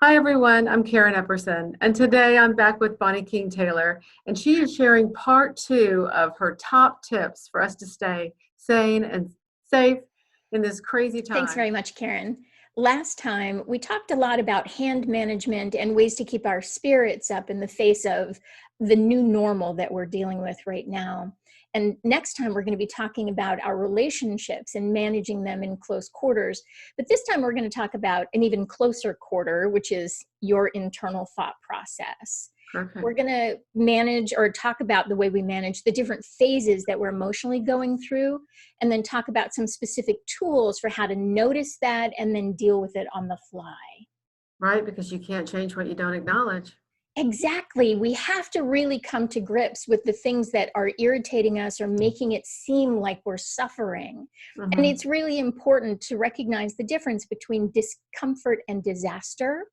Hi everyone, I'm Karen Epperson, and today I'm back with Bonnie King Taylor, and she is sharing part two of her top tips for us to stay sane and safe in this crazy Thanks time. very much, Karen. Last time, we talked a lot about hand management and ways to keep our spirits up in the face of the new normal that we're dealing with right now. And next time, we're going to be talking about our relationships and managing them in close quarters. But this time, we're going to talk about an even closer quarter, which is your internal thought process. Perfect. We're going to manage or talk about the way we manage the different phases that we're emotionally going through, and then talk about some specific tools for how to notice that and then deal with it on the fly. Right, because you can't change what you don't acknowledge. Exactly. We have to really come to grips with the things that are irritating us or making it seem like we're suffering. And Hmm. it's really important to recognize the difference between discomfort and disaster.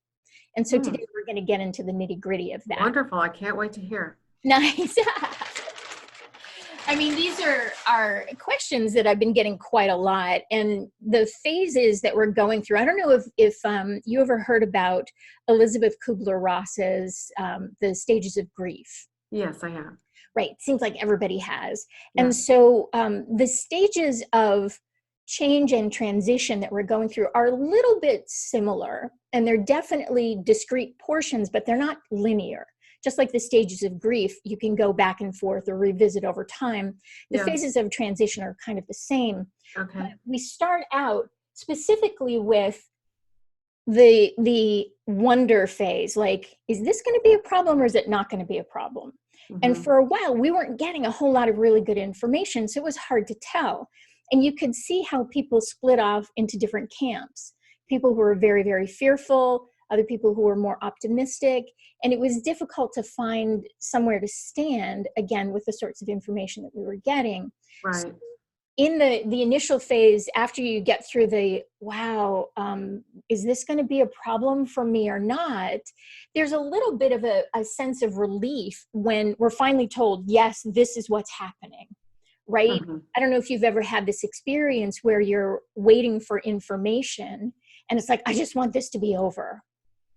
And so today we're going to get into the nitty-gritty of that. Wonderful. I can't wait to hear. Nice. I mean, these are questions that I've been getting quite a lot, and the phases that we're going through. I don't know if you ever heard about Elizabeth Kubler-Ross's the stages of grief. Yes, I have. Right. Seems like everybody has. Yeah. And so the stages of change and transition that we're going through are a little bit similar, and they're definitely discrete portions, but they're not linear. Just like the stages of grief, you can go back and forth or revisit over time. The Yeah. phases of transition are kind of the same. Okay. But we start out specifically with the wonder phase, like, is this going to be a problem or is it not going to be a problem? And Hmm. for a while, we weren't getting a whole lot of really good information, so it was hard to tell. And you could see how people split off into different camps. People who were very, very fearful, other people who were more optimistic. And it was difficult to find somewhere to stand, again, with the sorts of information that we were getting. So Right. in the initial phase, after you get through the, wow, is this going to be a problem for me or not? There's a little bit of a sense of relief when we're finally told, yes, this is what's happening, right? Hmm. I don't know if you've ever had this experience where you're waiting for information and it's like, I just want this to be over,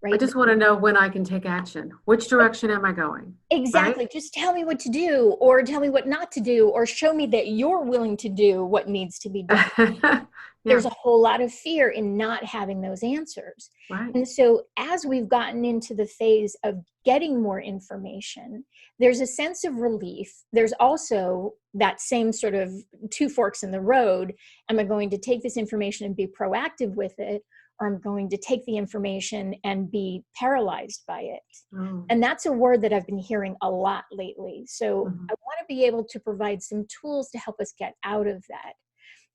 I right? just want to know when I can take action. Which direction am I going? Right? Exactly. Just tell me what to do, or tell me what not to do, or show me that you're willing to do what needs to be done. Yeah. There's a whole lot of fear in not having those answers. Right. And so as we've gotten into the phase of getting more information, there's a sense of relief. There's also that same sort of two forks in the road. Am I going to take this information and be proactive with it? Or I'm going to take the information and be paralyzed by it. Oh. And that's a word that I've been hearing a lot lately. So Mhm. I want to be able to provide some tools to help us get out of that.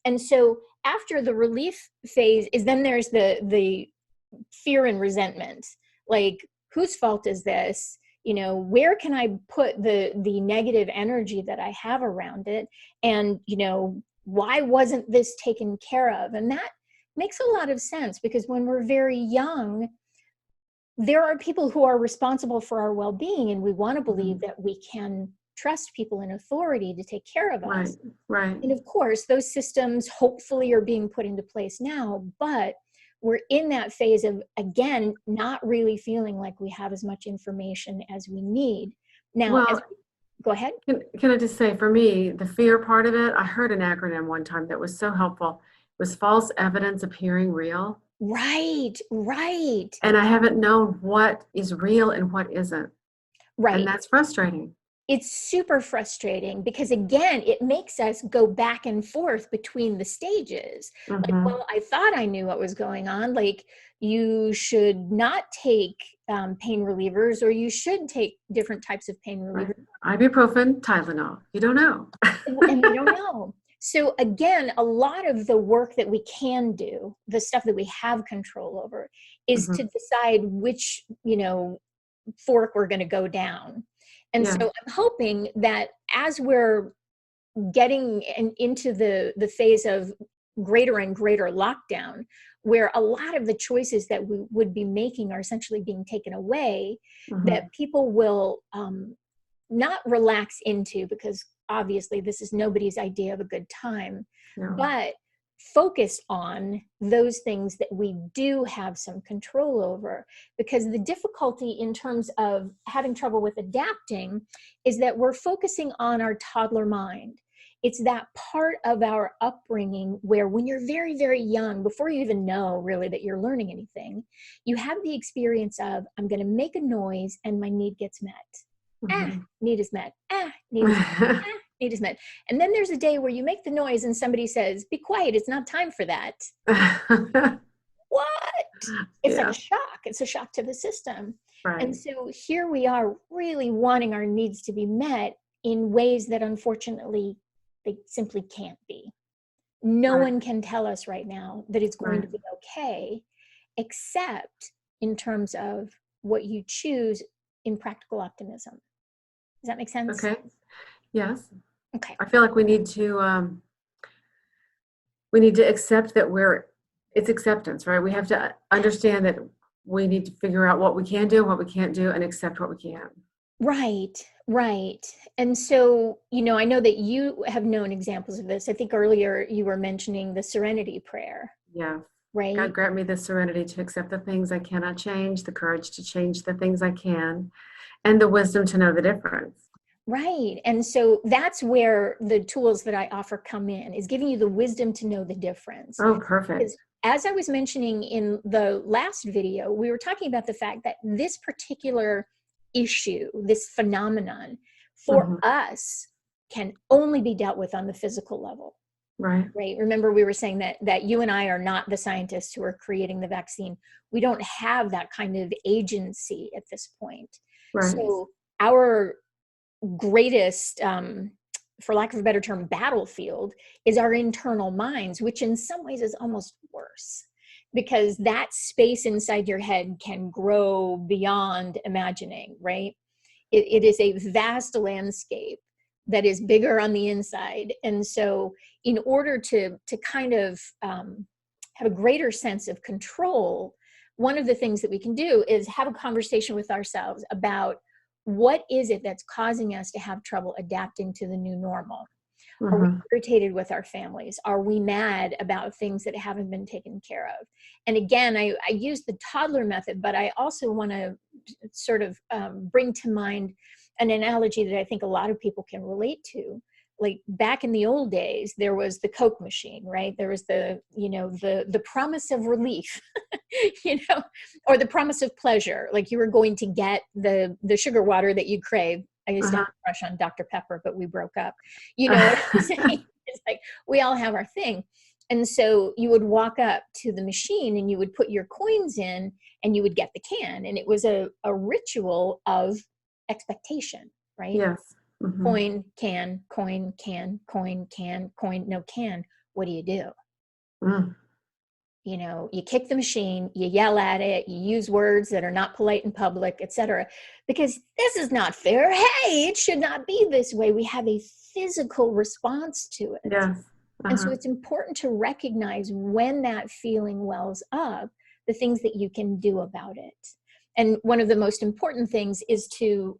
And so after the relief phase is then there's the fear and resentment. Like, whose fault is this? You know, where can I put the negative energy that I have around it? And, you know, why wasn't this taken care of? And that makes a lot of sense, because when we're very young, there are people who are responsible for our well-being, and we want to believe Mhm. that we can trust people in authority to take care of Right. us. Right. And of course, those systems hopefully are being put into place now, but we're in that phase of, again, not really feeling like we have as much information as we need. Now, Well, go ahead. can I just say, for me, the fear part of it, I heard an acronym one time that was so helpful. It was false evidence appearing real. Right, right, And I haven't known what is real and what isn't. And right. that's frustrating. It's super frustrating because, again, it makes us go back and forth between the stages. Like, Hmm. well, I thought I knew what was going on. Like, you should not take pain relievers, or you should take different types of pain Right. relievers, Ibuprofen, Tylenol. You don't know. and we don't know. So again, a lot of the work that we can do, the stuff that we have control over, is Hmm. to decide which, you know, fork we're going to go down. And so Yeah. I'm hoping that as we're getting into the phase of greater and greater lockdown, where a lot of the choices that we would be making are essentially being taken away, that Hmm. people will not relax into, because obviously this is nobody's idea of a good time, Yeah. but focus on those things that we do have some control over. Because the difficulty in terms of having trouble with adapting is that we're focusing on our toddler mind. It's that part of our upbringing where when you're very, very young, before you even know really that you're learning anything, you have the experience of, I'm going to make a noise and my need gets met. Need is met. Need is met. Need is met. And then there's a day where you make the noise and somebody says, be quiet, it's not time for that. What? It's like a shock. It's a shock to the system. Right. And so here we are really wanting our needs to be met in ways that unfortunately they simply can't be. No one can tell us right now that it's going to be okay, except in terms of what you choose in practical optimism. Does that make sense? Okay. Yes. Okay. I feel like we need to accept that it's acceptance, right? We have to understand that we need to figure out what we can do, what we can't do, and accept what we can. Right. And so, I know that you have known examples of this. I think earlier you were mentioning the Serenity Prayer. Yeah. Right. God grant me the serenity to accept the things I cannot change, the courage to change the things I can, and the wisdom to know the difference. Right. And so that's where the tools that I offer come in, is giving you the wisdom to know the difference. Oh, perfect. Because as I was mentioning in the last video, we were talking about the fact that this particular issue, this phenomenon, for us can only be dealt with on the physical level. Right. Remember, we were saying that you and I are not the scientists who are creating the vaccine. We don't have that kind of agency at this point. Right. So our greatest, for lack of a better term, battlefield is our internal minds, which in some ways is almost worse, because that space inside your head can grow beyond imagining, right? It is a vast landscape that is bigger on the inside. And so in order to kind of have a greater sense of control, one of the things that we can do is have a conversation with ourselves about what is it that's causing us to have trouble adapting to the new normal. Are we irritated with our families? Are we mad about things that haven't been taken care of? And again, I use the toddler method, but I also want to sort of bring to mind an analogy that I think a lot of people can relate to. Like back in the old days, there was the Coke machine, right? There was the promise of relief, or the promise of pleasure. Like you were going to get the sugar water that you crave. I used to have a crush on Dr. Pepper, but we broke up. You know what I'm saying? It's like we all have our thing. And so you would walk up to the machine and you would put your coins in and you would get the can. And it was a ritual of expectation, right? Yes. Coin, can, coin, can, coin, can, coin, no can. What do? You kick the machine, you yell at it, you use words that are not polite in public, etc. Because this is not fair. Hey, it should not be this way. We have a physical response to it. Yes. And so it's important to recognize when that feeling wells up, the things that you can do about it. And one of the most important things is to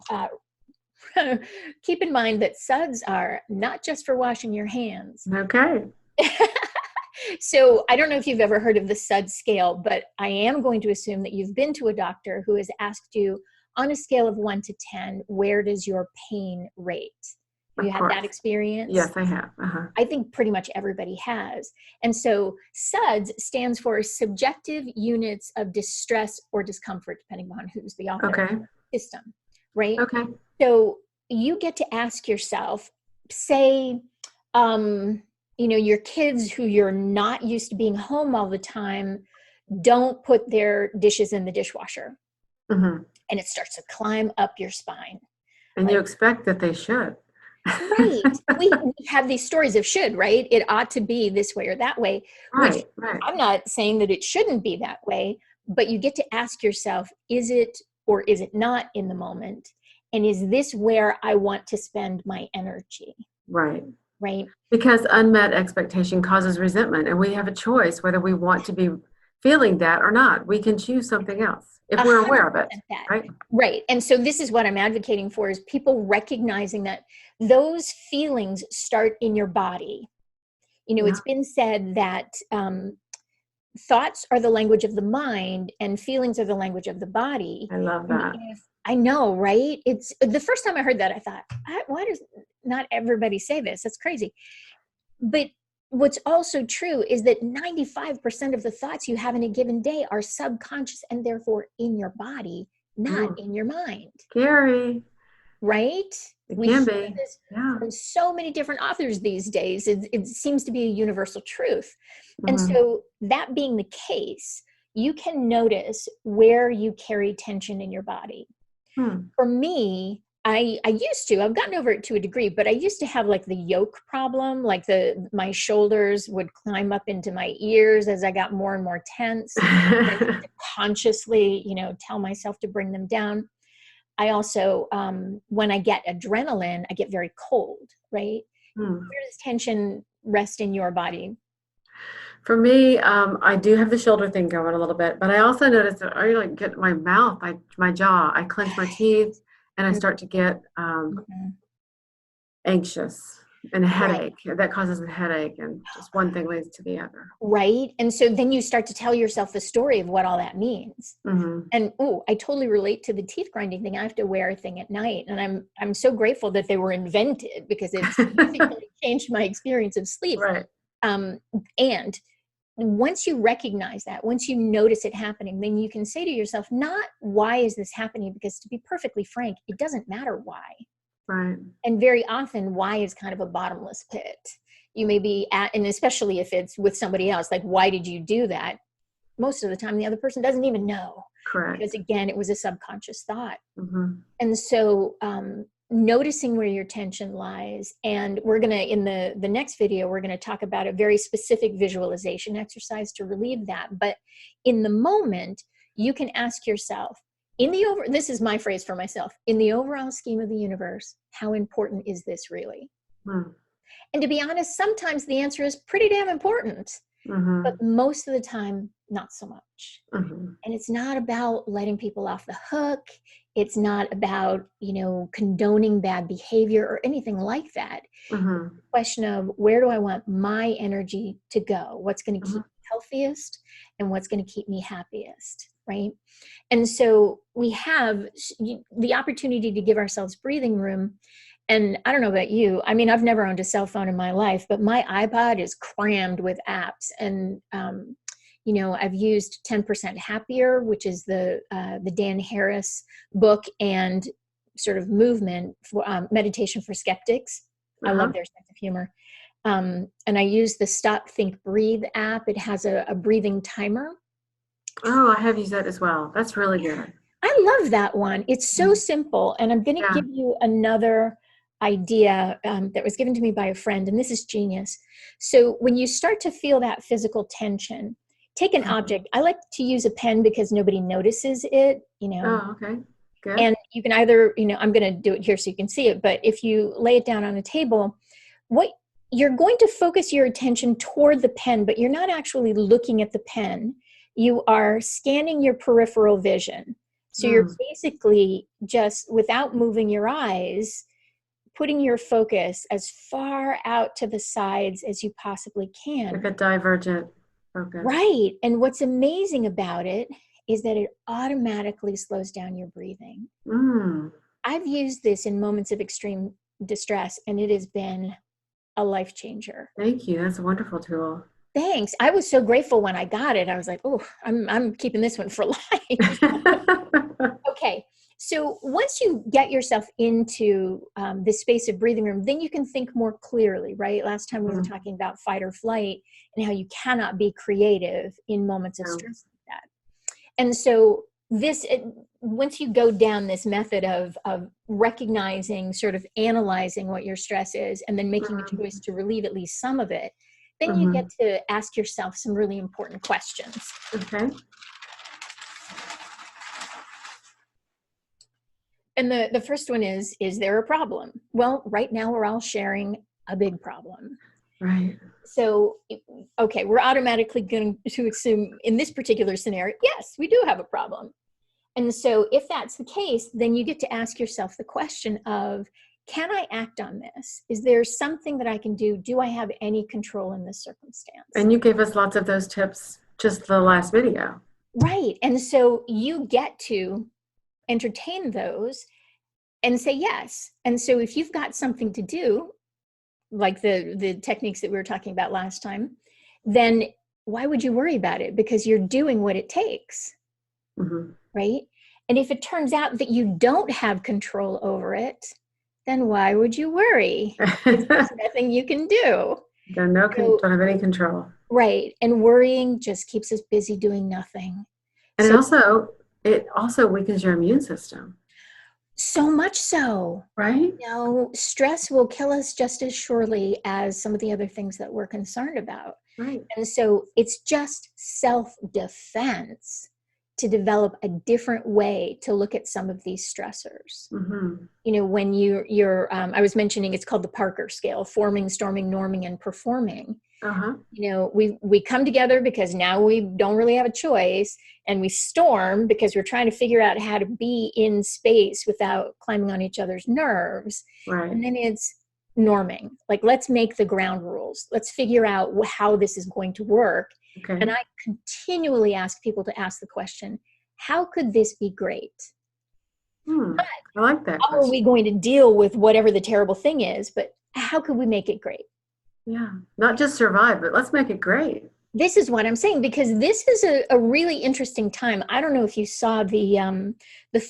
keep in mind that SUDS are not just for washing your hands. Okay. So I don't know if you've ever heard of the SUDS scale, but I am going to assume that you've been to a doctor who has asked you, on a scale of 1 to 10, where does your pain rate? Have you had that experience? Yes, I have. I think pretty much everybody has. And so SUDS stands for Subjective Units of Distress or Discomfort, depending on who's the author system, right? Okay. So you get to ask yourself, say, your kids who you're not used to being home all the time don't put their dishes in the dishwasher. And it starts to climb up your spine. And you expect that they should. Right. We have these stories of should, right? It ought to be this way or that way. Right. I'm not saying that it shouldn't be that way, but you get to ask yourself, is it or is it not in the moment? And is this where I want to spend my energy? Right. Right. Because unmet expectation causes resentment, and we have a choice whether we want to be feeling that or not. We can choose something else if we're aware of it. Right. Right. And so this is what I'm advocating for, is people recognizing that those feelings start in your body. Yeah. It's been said that thoughts are the language of the mind and feelings are the language of the body. I love And that. I know, right? It's the first time I heard that, I thought, why does not everybody say this? That's crazy. But what's also true is that 95% of the thoughts you have in a given day are subconscious and therefore in your body, not in your mind. Scary. Right? It We can hear be. this Yeah. from so many different authors these days. It seems to be a universal truth. And Mhm. so that being the case, you can notice where you carry tension in your body. Hmm. For me, I used to, I've gotten over it to a degree, but I used to have like the yoke problem, like my shoulders would climb up into my ears as I got more and more tense. And I used to consciously, tell myself to bring them down. I also, when I get adrenaline, I get very cold, right? Hmm. Where does tension rest in your body? For me, I do have the shoulder thing going a little bit, but I also notice that I like get my mouth, my jaw, I clench my teeth, and I start to get Mhm. anxious and a Right. headache. That causes a headache, and just one thing leads to the other. Right. And so then you start to tell yourself the story of what all that means. Mm-hmm. And I totally relate to the teeth grinding thing. I have to wear a thing at night, and I'm so grateful that they were invented because it significantly changed my experience of sleep. Right. And once you recognize that, once you notice it happening, then you can say to yourself, not why is this happening? Because to be perfectly frank, it doesn't matter why. Right. And very often why is kind of a bottomless pit. You may be and especially if it's with somebody else, like, why did you do that? Most of the time, the other person doesn't even know. Correct. Because again, it was a subconscious thought. Mm-hmm. And so noticing where your tension lies, and we're going to, in the next video, we're going to talk about a very specific visualization exercise to relieve that. But in the moment, you can ask yourself, this is my phrase for myself, in the overall scheme of the universe, how important is this really? Mm-hmm. And to be honest, sometimes the answer is pretty damn important, but most of the time, not so much. Mm-hmm. And it's not about letting people off the hook. It's not about, condoning bad behavior or anything like that. Mm-hmm. It's a question of, where do I want my energy to go? What's going to keep me healthiest and what's going to keep me happiest, right? And so we have the opportunity to give ourselves breathing room. And I don't know about you. I mean, I've never owned a cell phone in my life, but my iPod is crammed with apps. And, I've used 10% Happier, which is the Dan Harris book and sort of movement for meditation for skeptics. I love their sense of humor. And I use the Stop, Think, Breathe app. It has a breathing timer. Oh, I have used that as well. That's really good. I love that one. It's so simple. And I'm going to give you another idea that was given to me by a friend, and this is genius. So when you start to feel that physical tension, take an object. I like to use a pen because nobody notices it, Oh, okay. Good. And you can either, I'm going to do it here so you can see it, but if you lay it down on a table, what you're going to focus your attention toward the pen, but you're not actually looking at the pen. You are scanning your peripheral vision. So you're basically just, without moving your eyes, putting your focus as far out to the sides as you possibly can. Like a divergent focus. Right. And what's amazing about it is that it automatically slows down your breathing. I've used this in moments of extreme distress, and it has been a life changer. Thank you. That's a wonderful tool. Thanks. I was so grateful when I got it. I was like, oh, I'm keeping this one for life. Okay. So once you get yourself into this space of breathing room, then you can think more clearly, right? Last time we were talking about fight or flight and how you cannot be creative in moments of stress like that. And so once you go down this method of recognizing, sort of analyzing what your stress is, and then making a choice to relieve at least some of it, then you get to ask yourself some really important questions. Okay. And the first one is there a problem? Well, right now we're all sharing a big problem. Right. So, okay, we're automatically going to assume in this particular scenario, yes, we do have a problem. And so if that's the case, then you get to ask yourself the question of, can I act on this? Is there something that I can do? Do I have any control in this circumstance? And you gave us lots of those tips just the last video. Right. And so you get to entertain those and say yes. And so if you've got something to do, like the techniques that we were talking about last time, then why would you worry about it? Because you're doing what it takes, right? And if it turns out that you don't have control over it, then why would you worry? There's nothing you can do. Don't have any control. Right. And worrying just keeps us busy doing nothing. And it also weakens your immune system. So much so. Right? Stress will kill us just as surely as some of the other things that we're concerned about. Right. And so it's just self-defense to develop a different way to look at some of these stressors. When you're I was mentioning, it's called the Parker scale: forming, storming, norming, and performing. We come together because now we don't really have a choice, and we storm because we're trying to figure out how to be in space without climbing on each other's nerves. Right. And then it's norming, like, let's make the ground rules. Let's figure out how this is going to work. Okay. And I continually ask people to ask the question, how could this be great? I like that. How are we going to deal with whatever the terrible thing is, but how could we make it great? Yeah. Not just survive, but let's make it great. This is what I'm saying, because this is a really interesting time. I don't know if you saw the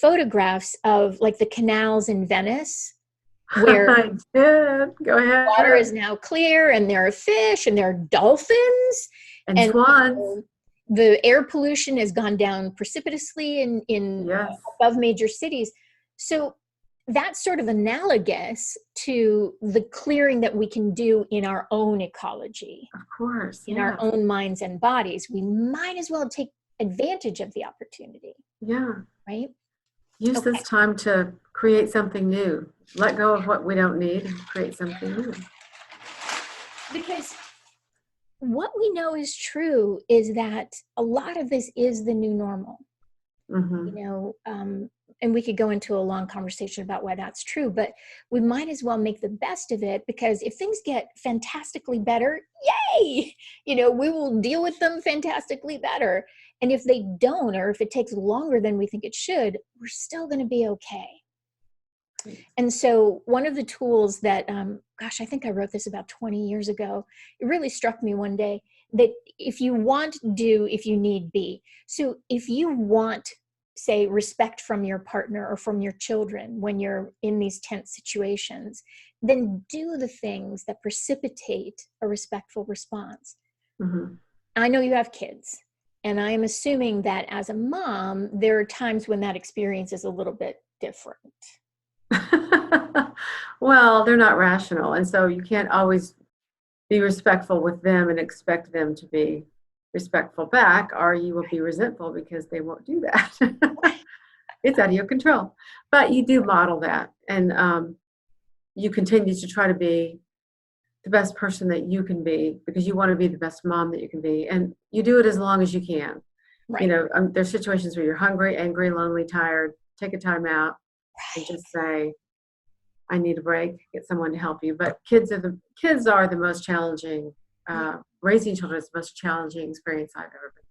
photographs of, like, the canals in Venice, where I did. Go ahead. Water is now clear, and there are fish, and there are dolphins. And swans. The air pollution has gone down precipitously in above major cities. So that's sort of analogous to the clearing that we can do in our own ecology. Of course. In our own minds and bodies. We might as well take advantage of the opportunity. Yeah. Right? Use this time to create something new. Let go of what we don't need and create something new. Because what we know is true is that a lot of this is the new normal. And we could go into a long conversation about why that's true, but we might as well make the best of it, because if things get fantastically better, yay! We will deal with them fantastically better. And if they don't, or if it takes longer than we think it should, we're still going to be okay. And so one of the tools that, I think I wrote this about 20 years ago. It really struck me one day that if you want, do; if you need, be. So if you want, say, respect from your partner or from your children when you're in these tense situations, then do the things that precipitate a respectful response. I know you have kids, and I'm assuming that as a mom, there are times when that experience is a little bit different. Well, they're not rational, and so you can't always be respectful with them and expect them to be respectful back, or you will be resentful because they won't do that. It's out of your control. But you do model that, and you continue to try to be the best person that you can be, because you want to be the best mom that you can be, and you do it as long as you can. Right. There's situations where you're hungry, angry, lonely, tired. Take a time out and just say, I need a break, get someone to help you. But kids are the most challenging, raising children is the most challenging experience I've ever been.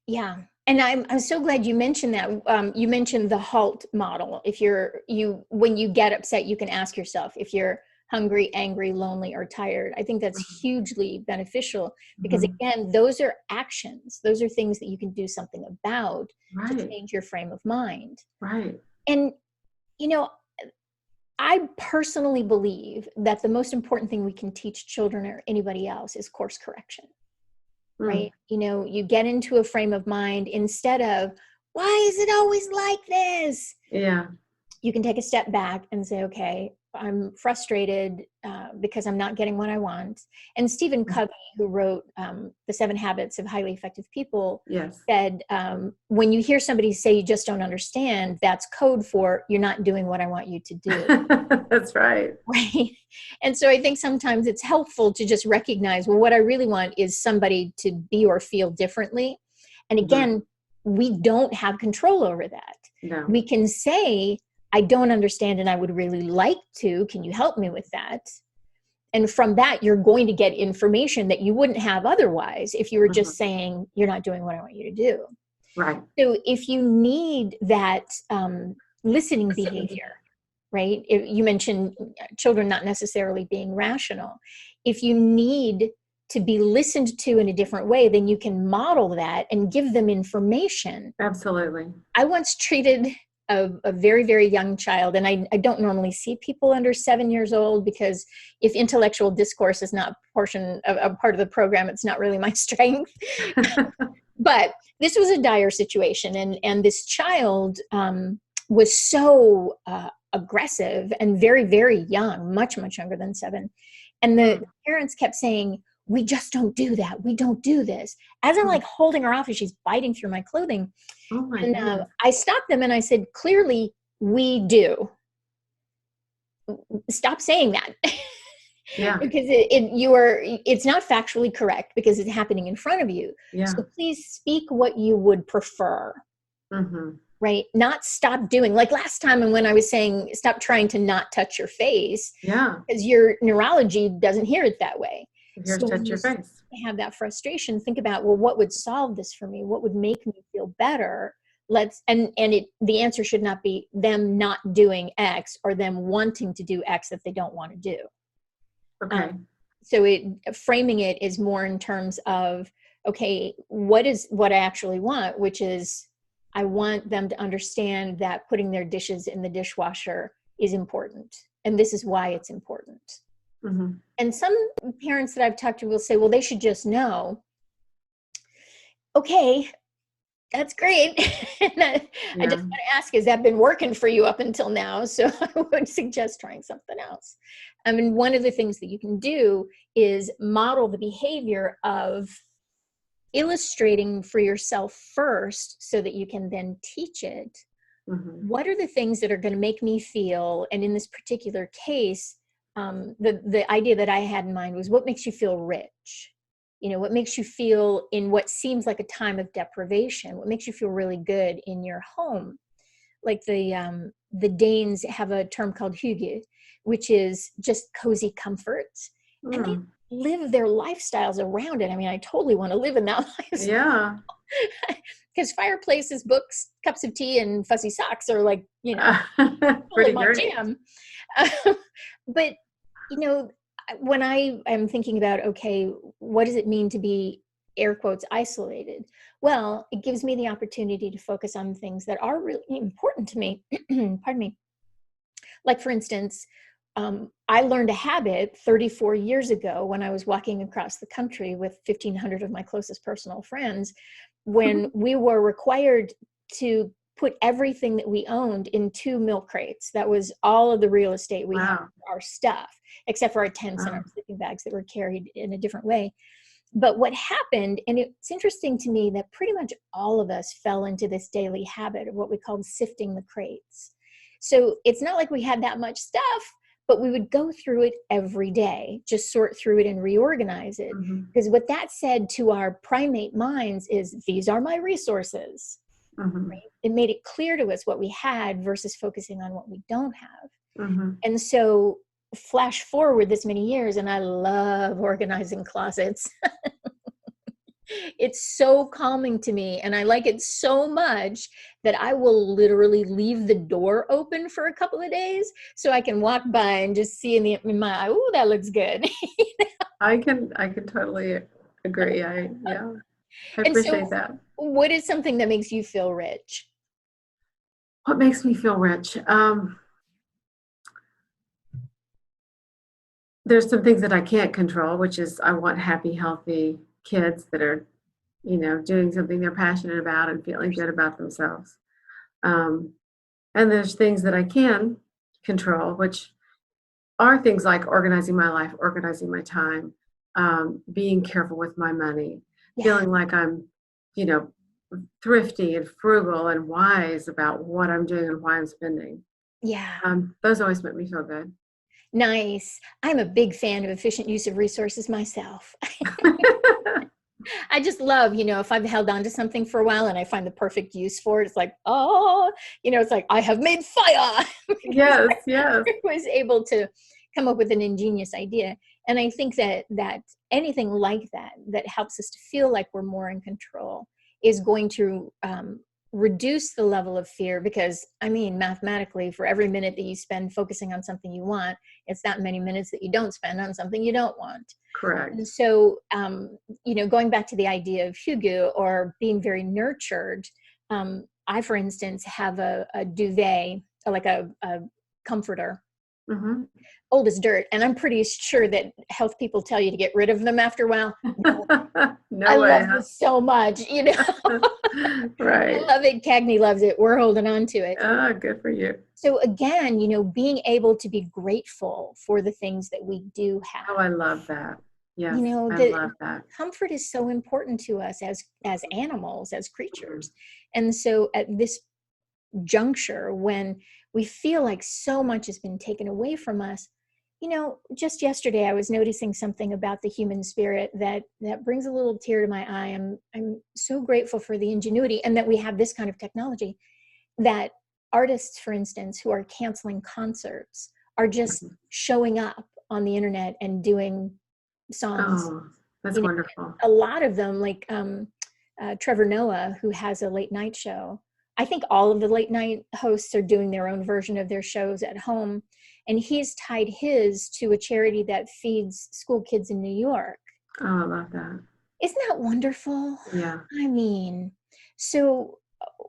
Yeah. And I'm so glad you mentioned that. You mentioned the H.A.L.T model. When you get upset, you can ask yourself if you're hungry, angry, lonely, or tired. I think that's hugely beneficial, because again, those are actions. Those are things that you can do something about to change your frame of mind. Right. And, I personally believe that the most important thing we can teach children or anybody else is course correction. Right? You get into a frame of mind instead of, why is it always like this? Yeah. You can take a step back and say, okay, I'm frustrated because I'm not getting what I want. And Stephen Covey, who wrote The 7 Habits of Highly Effective People, said, when you hear somebody say you just don't understand, that's code for you're not doing what I want you to do. That's right. Right. And so I think sometimes it's helpful to just recognize, well, what I really want is somebody to be or feel differently. And again, we don't have control over that. No. We can say, I don't understand and I would really like to. Can you help me with that? And from that, you're going to get information that you wouldn't have otherwise if you were just saying, you're not doing what I want you to do. Right. So if you need that listening behavior, right? You mentioned children not necessarily being rational. If you need to be listened to in a different way, then you can model that and give them information. Absolutely. I once treated a very, very young child, and I don't normally see people under 7 years old because if intellectual discourse is not a part of the program, it's not really my strength. But this was a dire situation, and this child was so aggressive and very, very young, much, much younger than 7. And the parents kept saying, we just don't do that. We don't do this. As I'm like holding her off as she's biting through my clothing. Oh my And goodness. I stopped them and I said, clearly we do. Stop saying that. Yeah. Because it's not factually correct because it's happening in front of you. Yeah. So please speak what you would prefer. Right? Not stop doing, like last time and when I was saying, stop trying to not touch your face. Yeah. Because your neurology doesn't hear it that way. Here's So touch your face. have that frustration, think about, well, what would solve this for me? What would make me feel better? The answer should not be them not doing X or them wanting to do X that they don't want to do. Okay. So framing it is more in terms of, okay, what I actually want, which is I want them to understand that putting their dishes in the dishwasher is important. And this is why it's important. And some parents that I've talked to will say, well, they should just know. Okay, that's great. I just want to ask, has that been working for you up until now? So I would suggest trying something else. I mean, one of the things that you can do is model the behavior of illustrating for yourself first so that you can then teach it. What are the things that are going to make me feel, and in this particular case, the idea that I had in mind was what makes you feel rich? What makes you feel in what seems like a time of deprivation? What makes you feel really good in your home? Like the Danes have a term called hygge, which is just cozy comfort. And they live their lifestyles around it. I mean, I totally want to live in that lifestyle. Yeah. Because fireplaces, books, cups of tea, and fuzzy socks are like, pretty my great. jam. But, when I am thinking about, okay, what does it mean to be, air quotes, isolated? Well, it gives me the opportunity to focus on things that are really important to me. Pardon me. Like, for instance, I learned a habit 34 years ago when I was walking across the country with 1,500 of my closest personal friends, when we were required to put everything that we owned in 2 milk crates. That was all of the real estate we had, our stuff, except for our tents and our sleeping bags that were carried in a different way. But what happened, and it's interesting to me that pretty much all of us fell into this daily habit of what we called sifting the crates. So it's not like we had that much stuff, but we would go through it every day, just sort through it and reorganize it. Because what that said to our primate minds is, these are my resources. Right? It made it clear to us what we had versus focusing on what we don't have. And so flash forward this many years, and I love organizing closets. It's so calming to me, and I like it so much that I will literally leave the door open for a couple of days so I can walk by and just see in my eye, oh, that looks good. I can totally agree. I appreciate that. What is something that makes you feel rich? What makes me feel rich? There's some things that I can't control, which is I want happy, healthy kids that are, doing something they're passionate about and feeling good about themselves. And there's things that I can control, which are things like organizing my life, organizing my time, being careful with my money, feeling like I'm, thrifty and frugal and wise about what I'm doing and why I'm spending. Those always make me feel good. Nice. I'm a big fan of efficient use of resources myself. I just love, if I've held on to something for a while and I find the perfect use for it, it's like, it's like, I have made fire. Because Yes, yes. I was able to come up with an ingenious idea. And I think that anything like that helps us to feel like we're more in control is going to reduce the level of fear, because mathematically, for every minute that you spend focusing on something you want, it's that many minutes that you don't spend on something you don't want. Correct. And so, going back to the idea of hygge or being very nurtured, I, for instance, have a duvet, like a comforter, Mm-hmm. old as dirt. And I'm pretty sure that health people tell you to get rid of them after a while. No I way. love this so much, Right. I love it. Cagney loves it. We're holding on to it. Good for you. So again, being able to be grateful for the things that we do have. Oh, I love that. Yes, I love that. Comfort is so important to us as animals, as creatures. And so at this juncture, when we feel like so much has been taken away from us, just yesterday I was noticing something about the human spirit that brings a little tear to my eye. I'm so grateful for the ingenuity, and that we have this kind of technology, that artists, for instance, who are canceling concerts are just showing up on the internet and doing songs. Oh, that's wonderful. A lot of them, like Trevor Noah, who has a late night show. I think all of the late night hosts are doing their own version of their shows at home. And he's tied his to a charity that feeds school kids in New York. Oh, I love that. Isn't that wonderful? Yeah. So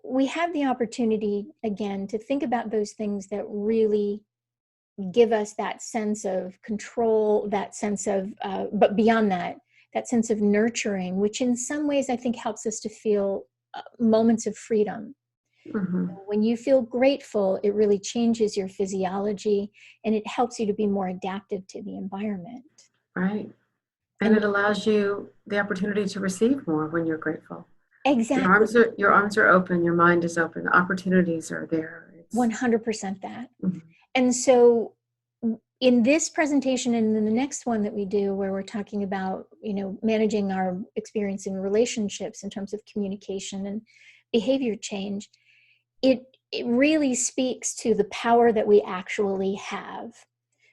we have the opportunity, again, to think about those things that really give us that sense of control, that sense of, but beyond that sense of nurturing, which in some ways I think helps us to feel moments of freedom. Mm-hmm. When you feel grateful, it really changes your physiology, and it helps you to be more adaptive to the environment. Right. And it allows you the opportunity to receive more when you're grateful. Exactly. Your arms are open, your mind is open, the opportunities are there. 100% that. Mm-hmm. And so in this presentation and in the next one that we do, where we're talking about, managing our experience in relationships in terms of communication and behavior change, it really speaks to the power that we actually have.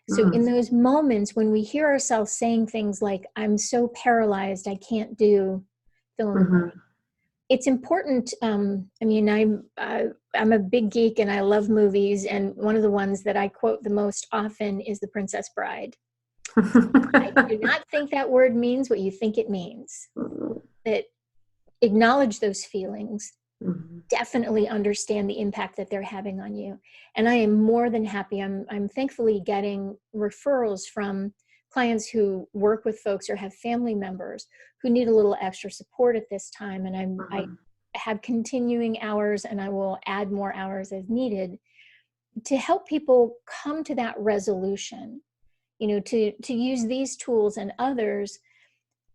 So in those moments when we hear ourselves saying things like, I'm so paralyzed, I can't do fill in the blank. It's important. I'm a big geek and I love movies. And one of the ones that I quote the most often is The Princess Bride. I do not think that word means what you think it means. That acknowledge those feelings. Definitely understand the impact that they're having on you. And I am more than happy. I'm thankfully getting referrals from clients who work with folks or have family members who need a little extra support at this time. And I have continuing hours, and I will add more hours as needed to help people come to that resolution, to use these tools and others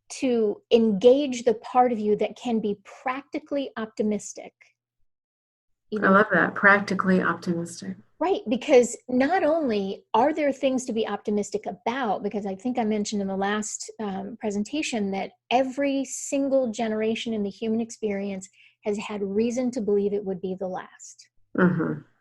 to engage the part of you that can be practically optimistic. I love that, practically optimistic. Right, because not only are there things to be optimistic about, because I think I mentioned in the last presentation that every single generation in the human experience has had reason to believe it would be the last.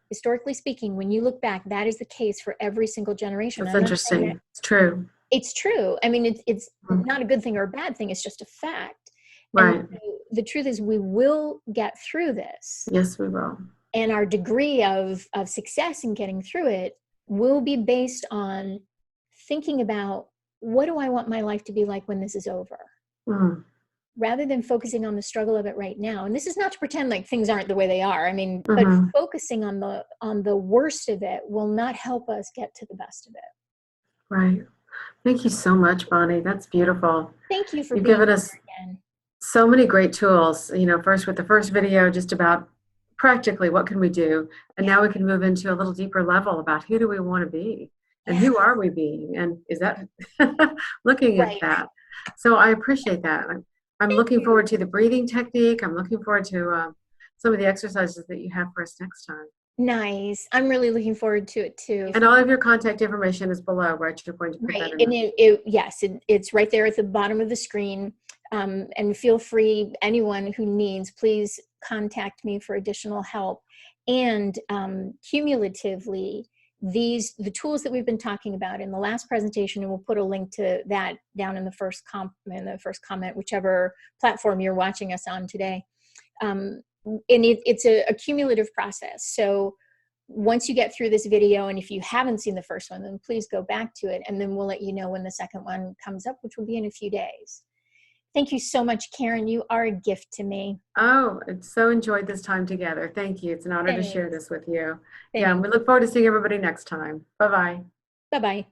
Historically speaking, when you look back, that is the case for every single generation. That's interesting. It's true. It's true. I mean, it's not a good thing or a bad thing. It's just a fact. Right. And the truth is we will get through this. Yes, we will. And our degree of success in getting through it will be based on thinking about, what do I want my life to be like when this is over? Rather than focusing on the struggle of it right now. And this is not to pretend like things aren't the way they are. I mean, but focusing on the worst of it will not help us get to the best of it. Right. Thank you so much, Bonnie. That's beautiful. Thank you for You've being given us again. So many great tools, first with the first video, just about practically what can we do? And now we can move into a little deeper level about who do we want to be and who are we being? And is that looking at that? So I appreciate that. I'm looking forward to the breathing technique. I'm looking forward to some of the exercises that you have for us next time. Nice. I'm really looking forward to it too. And all of your contact information is below, right? You're going to put that in. And yes, it's right there at the bottom of the screen. And feel free, anyone who needs, please contact me for additional help. And cumulatively, the tools that we've been talking about in the last presentation, and we'll put a link to that down in the first comment, whichever platform you're watching us on today. And it's a cumulative process. So once you get through this video, and if you haven't seen the first one, then please go back to it, and then we'll let you know when the second one comes up, which will be in a few days. Thank you so much, Karen. You are a gift to me. Oh, I so enjoyed this time together. Thank you. It's an honor to share Thanks. this with you. Yeah, and Thanks. we look forward to seeing everybody next time. Bye-bye. Bye-bye.